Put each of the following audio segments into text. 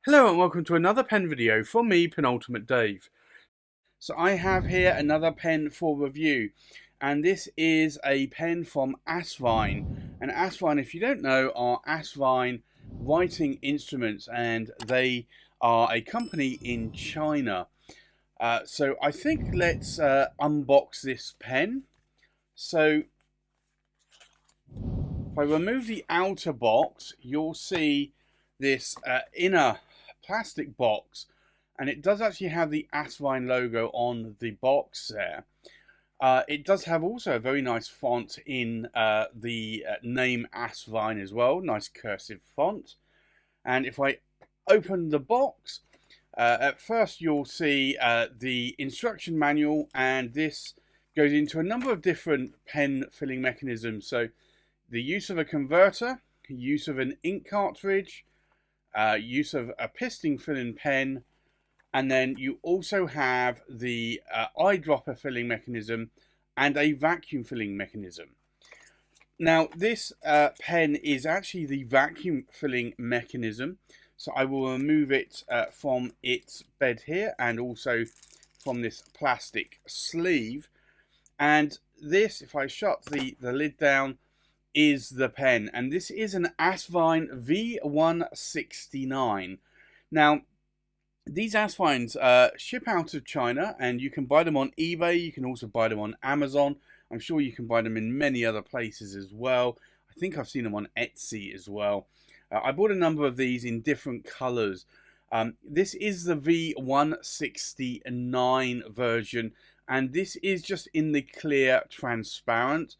Hello and welcome to another pen video from me, Penultimate Dave. So I have here another pen for review, and this is a pen from Asvine. And Asvine, if you don't know, are Asvine writing instruments, and they are a company in China. So I think let's unbox this pen. So if I remove the outer box, you'll see this inner plastic box, and it does actually have the Asvine logo on the box there. It does have also a very nice font in the name Asvine as well, nice cursive font. And if I open the box, at first you'll see the instruction manual, and this goes into a number of different pen filling mechanisms. So the use of a converter, use of an ink cartridge, use of a piston filling pen, and then you also have the eyedropper filling mechanism and a vacuum filling mechanism. Now this pen is actually the vacuum filling mechanism, so I will remove it from its bed here and also from this plastic sleeve. And this, if I shut the lid down, is the pen, and this is an Asvine V169. Now these Asvines ship out of China, and you can buy them on eBay. You can also buy them on Amazon. I'm sure you can buy them in many other places as well. I think I've seen them on Etsy as well. I bought a number of these in different colors. This is the V169 version, and this is just in the clear transparent.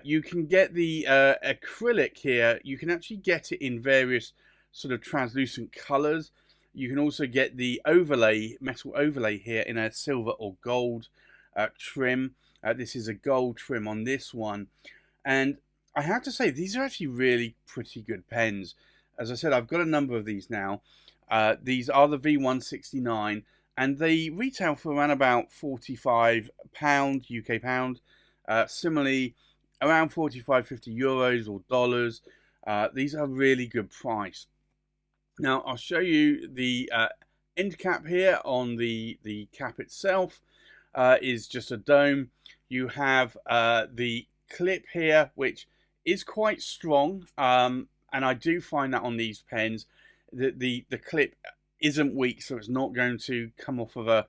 You can get the acrylic here. You can actually get it in various sort of translucent colors. You can also get the overlay, metal overlay here in a silver or gold trim. This is a gold trim on this one. And I have to say, these are actually really pretty good pens. As I said, I've got a number of these now. These are the V169, and they retail for around about £45 UK pound. Similarly, around 45-50 euros or dollars. These are really good price. Now I'll show you the end cap here. On the cap itself is just a dome. You have the clip here, which is quite strong, and I do find that on these pens that the clip isn't weak, so it's not going to come off of a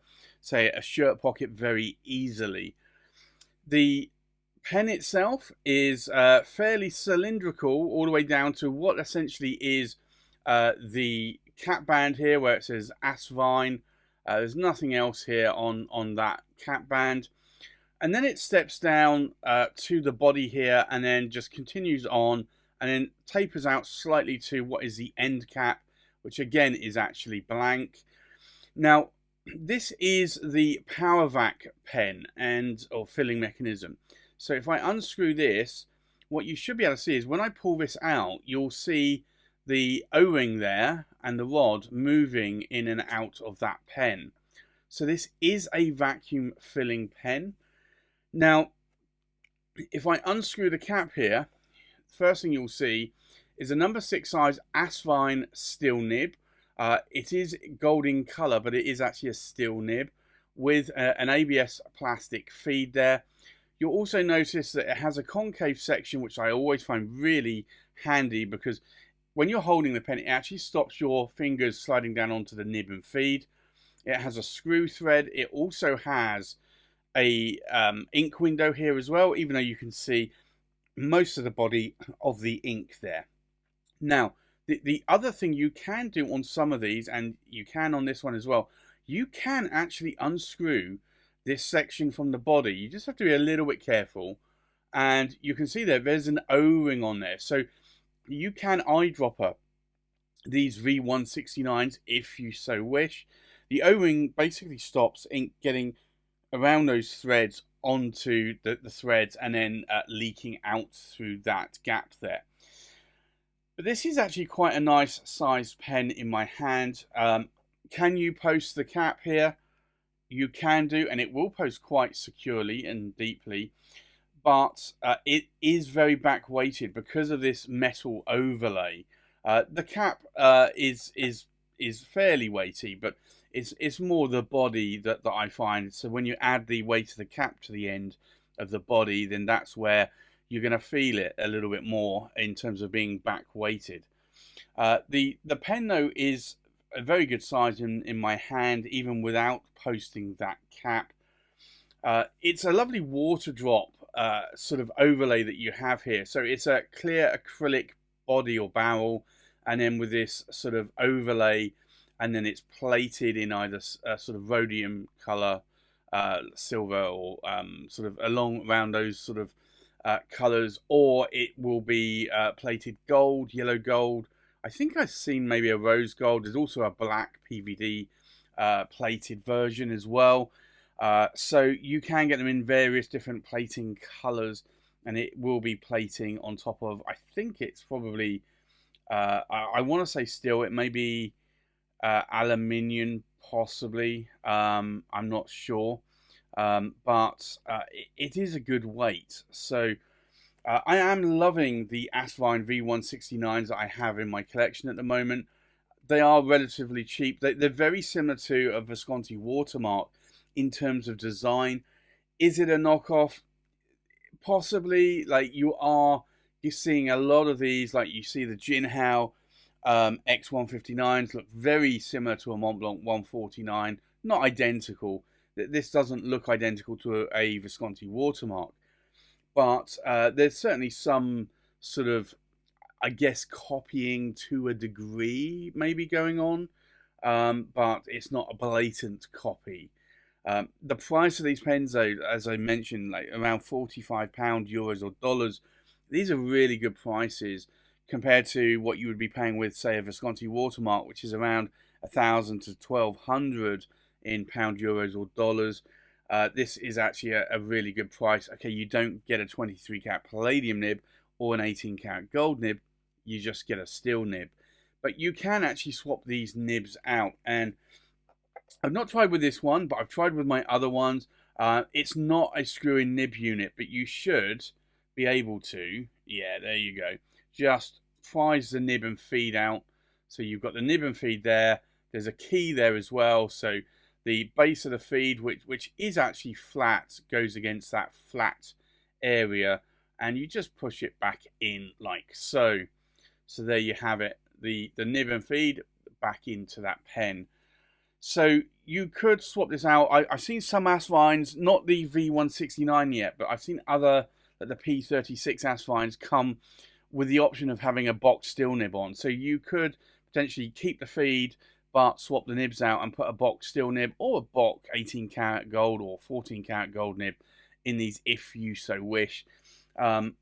shirt pocket very easily. The pen itself is fairly cylindrical all the way down to what essentially is the cap band here, where it says Asvine. There's nothing else here on that cap band, and then it steps down to the body here, and then just continues on, and then tapers out slightly to what is the end cap, which again is actually blank. Now this is the power vac pen or filling mechanism. So if I unscrew this, what you should be able to see is when I pull this out, you'll see the O-ring there and the rod moving in and out of that pen. So this is a vacuum filling pen. Now, if I unscrew the cap here, first thing you'll see is a number 6 size Asvine steel nib. It is gold in color, but it is actually a steel nib with an ABS plastic feed there. You'll also notice that it has a concave section, which I always find really handy, because when you're holding the pen, it actually stops your fingers sliding down onto the nib and feed. It has a screw thread. It also has a ink window here as well, even though you can see most of the body of the ink there. Now, the other thing you can do on some of these, and you can on this one as well, you can actually unscrew this section from the body. You just have to be a little bit careful, and you can see there's an O-ring on there, so you can eyedropper these V169s if you so wish. The O-ring basically stops ink getting around those threads onto the threads and then leaking out through that gap there. But this is actually quite a nice sized pen in my hand. Can you post the cap here? you can do, and it will post quite securely and deeply, but it is very back weighted because of this metal overlay. The cap is fairly weighty, but it's more the body that I find. So when you add the weight of the cap to the end of the body, then that's where you're going to feel it a little bit more in terms of being back weighted. The pen though is a very good size in my hand, even without posting that cap. It's a lovely water drop sort of overlay that you have here. So it's a clear acrylic body or barrel, and then with this sort of overlay, and then it's plated in either sort of rhodium color, silver, or sort of along around those sort of colors, or it will be plated gold, yellow gold. I think I've seen maybe a rose gold. There's also a black PVD plated version as well. So you can get them in various different plating colors, and it will be plating on top of, I think it's probably, I want to say steel. It may be aluminium, possibly. I'm not sure. But it is a good weight. So I am loving the Asvine V169s that I have in my collection at the moment. They are relatively cheap. They're very similar to a Visconti watermark in terms of design. Is it a knockoff? Possibly. Like you're seeing a lot of these, like you see the Jinhao X159s look very similar to a Montblanc 149. Not identical. This doesn't look identical to a Visconti watermark. But there's certainly some sort of, I guess, copying to a degree maybe going on. But it's not a blatant copy. The price of these pens, though, as I mentioned, like around £45, euros or dollars, these are really good prices compared to what you would be paying with, say, a Visconti watermark, which is around 1,000 to 1,200 in pound, euros or dollars. This is actually a really good price. Okay, you don't get a 23 karat palladium nib or an 18 karat gold nib, you just get a steel nib. But you can actually swap these nibs out, and I've not tried with this one, but I've tried with my other ones. It's not a screw-in nib unit, but you should be able to, yeah, there you go, just prise the nib and feed out. So you've got the nib and feed there. There's a key there as well. So the base of the feed, which is actually flat, goes against that flat area, and you just push it back in like so. So there you have it, the nib and feed back into that pen. So you could swap this out. I've seen some Asvines, not the V169 yet, but I've seen other, like the P36 Asvines, come with the option of having a box steel nib on. So you could potentially keep the feed, but swap the nibs out and put a box steel nib or a box 18 karat gold or 14 karat gold nib in these if you so wish.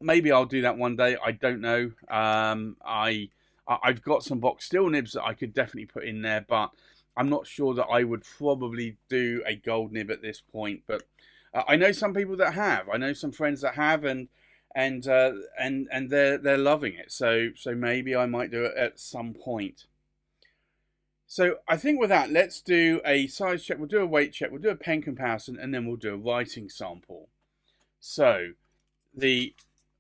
Maybe I'll do that one day. I don't know. I've got some box steel nibs that I could definitely put in there, but I'm not sure that I would probably do a gold nib at this point. But I know some people that have. I know some friends that have, and they're loving it. So maybe I might do it at some point. So I think with that, let's do a size check. We'll do a weight check. We'll do a pen comparison, and then we'll do a writing sample. So the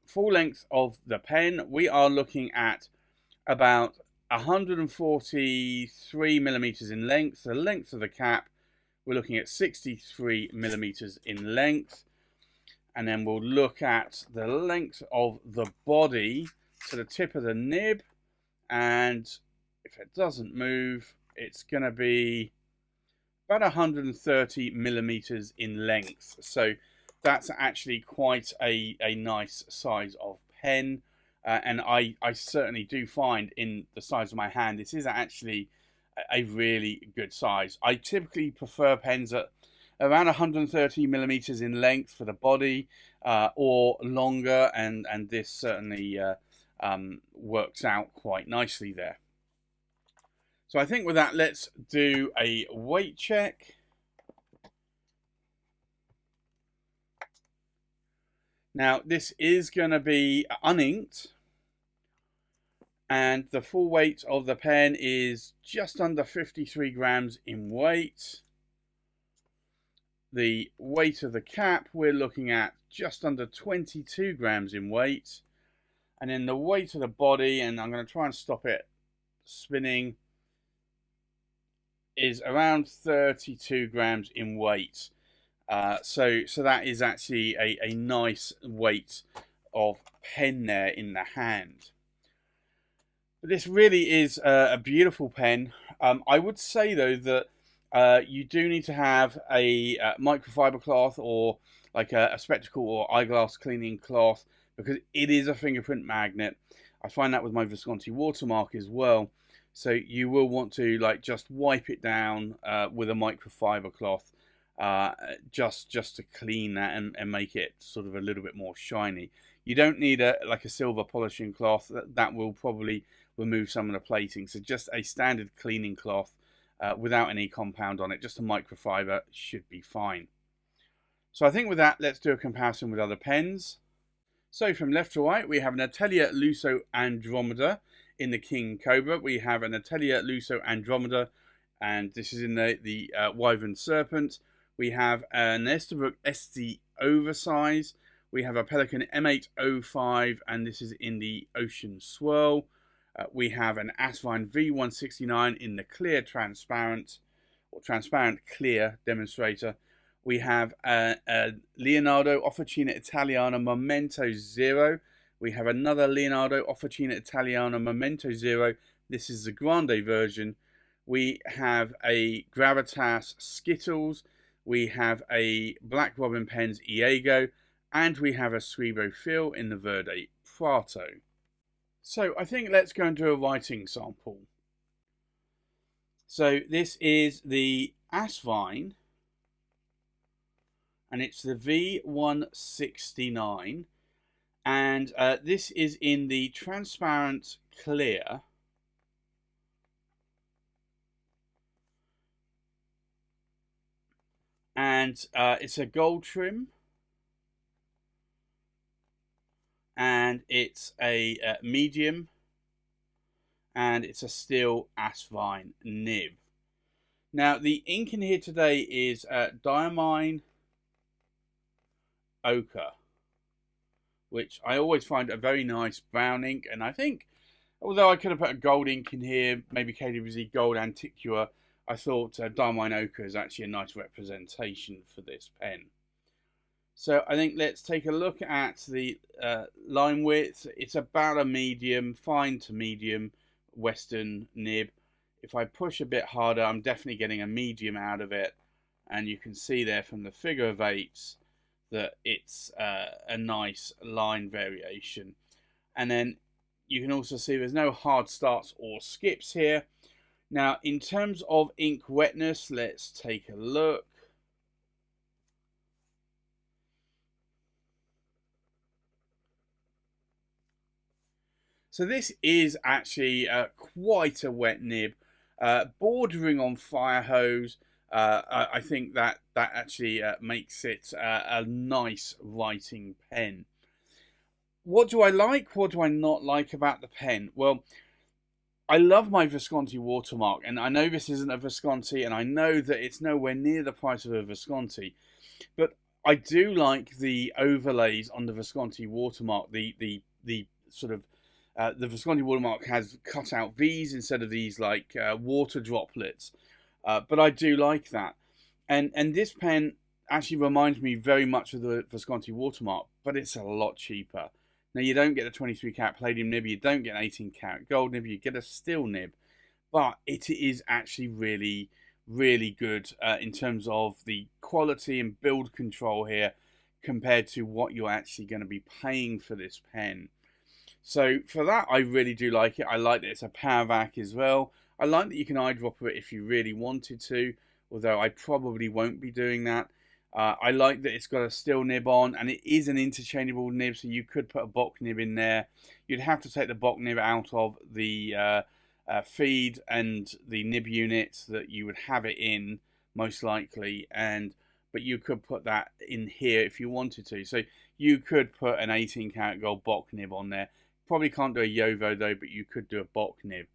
full length of the pen, we are looking at about 143 millimeters in length. The length of the cap, we're looking at 63 millimeters in length. And then we'll look at the length of the body to the tip of the nib. And if it doesn't move, it's going to be about 130 millimeters in length. So that's actually quite a nice size of pen. And I certainly do find in the size of my hand, this is actually a really good size. I typically prefer pens at around 130 millimeters in length for the body, or longer, and this certainly works out quite nicely there. So I think with that, let's do a weight check. Now this is going to be uninked, and the full weight of the pen is just under 53 grams in weight. the weight of the cap, we're looking at just under 22 grams in weight. And then the weight of the body, and I'm going to try and stop it spinning, is around 32 grams in weight. So that is actually a nice weight of pen there in the hand. But this really is a beautiful pen. I would say though that you do need to have a microfiber cloth or like a spectacle or eyeglass cleaning cloth, because it is a fingerprint magnet. I find that with my Visconti watermark as well. So you will want to like just wipe it down with a microfiber cloth just to clean that and make it sort of a little bit more shiny. You don't need like a silver polishing cloth. That will probably remove some of the plating. So just a standard cleaning cloth without any compound on it, just a microfiber, should be fine. So I think with that, let's do a comparison with other pens. So from left to right, we have an Atelier Lusso Andromeda in the King Cobra. We have an Atelier Lusso Andromeda, and this is in the Wyvern Serpent. We have an Esterbrook SD Oversize. We have a Pelican M805, and this is in the Ocean Swirl. We have an Asvine V169 in the clear transparent, or transparent clear demonstrator. We have a Leonardo Officina Italiana Momento Zero. We have another Leonardo Officina Italiana Momento Zero. This is the Grande version. We have a Gravitas Skittles. We have a Black Robin Pens Iego. And we have a Scribo Fil in the Verde Prato. So I think let's go and do a writing sample. So this is the Asvine, and it's the V169, and this is in the transparent clear, and it's a gold trim, and it's a medium, and it's a steel Asvine nib. Now the ink in here today is Diamine Ochre, which I always find a very nice brown ink, and I think, although I could have put a gold ink in here, maybe KWZ Gold Antiqua, I thought Diamine Ochre is actually a nice representation for this pen. So I think let's take a look at the line width. It's about a medium, fine to medium Western nib. If I push a bit harder, I'm definitely getting a medium out of it, and you can see there from the figure of eights that it's a nice line variation. And then you can also see there's no hard starts or skips here. Now in terms of ink wetness, let's take a look. So this is actually quite a wet nib, bordering on fire hose. I think that actually makes it a nice writing pen. What do I like? What do I not like about the pen? Well, I love my Visconti watermark, and I know this isn't a Visconti, and I know that it's nowhere near the price of a Visconti, but I do like the overlays on the Visconti watermark. The sort of the Visconti watermark has cut out V's instead of these like water droplets, but I do like that. And this pen actually reminds me very much of the Visconti watermark, but it's a lot cheaper. Now you don't get a 23 karat palladium nib, you don't get an 18 karat gold nib, you get a steel nib, but it is actually really, really good in terms of the quality and build control here compared to what you're actually going to be paying for this pen. So for that, I really do like it. I like that it's a power vac as well. I like that you can eyedropper it if you really wanted to, although I probably won't be doing that. I like that it's got a steel nib on, and it is an interchangeable nib, so you could put a Bock nib in there. You'd have to take the Bock nib out of the feed and the nib unit that you would have it in, most likely, but you could put that in here if you wanted to. So you could put an 18 karat gold Bock nib on there. Probably can't do a Yovo though, but you could do a Bock nib.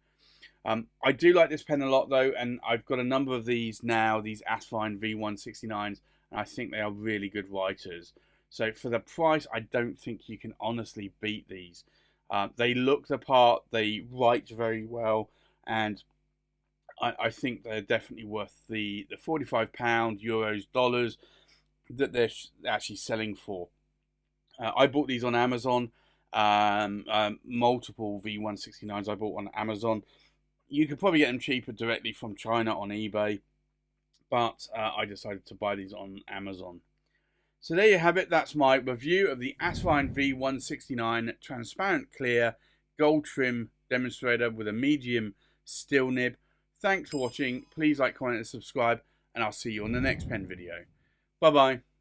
I do like this pen a lot though, and I've got a number of these now, these Asvine V169s, and I think they are really good writers. So for the price, I don't think you can honestly beat these. They look the part, they write very well, and I think they're definitely worth the £45, euros, dollars that they're actually selling for. I bought these on Amazon. Multiple V169s I bought on Amazon. You could probably get them cheaper directly from China on eBay, but I decided to buy these on Amazon. So there you have it. That's my review of the Asvine V169 transparent clear gold trim demonstrator with a medium steel nib. Thanks for watching. Please like, comment and subscribe, and I'll see you on the next pen video. Bye bye.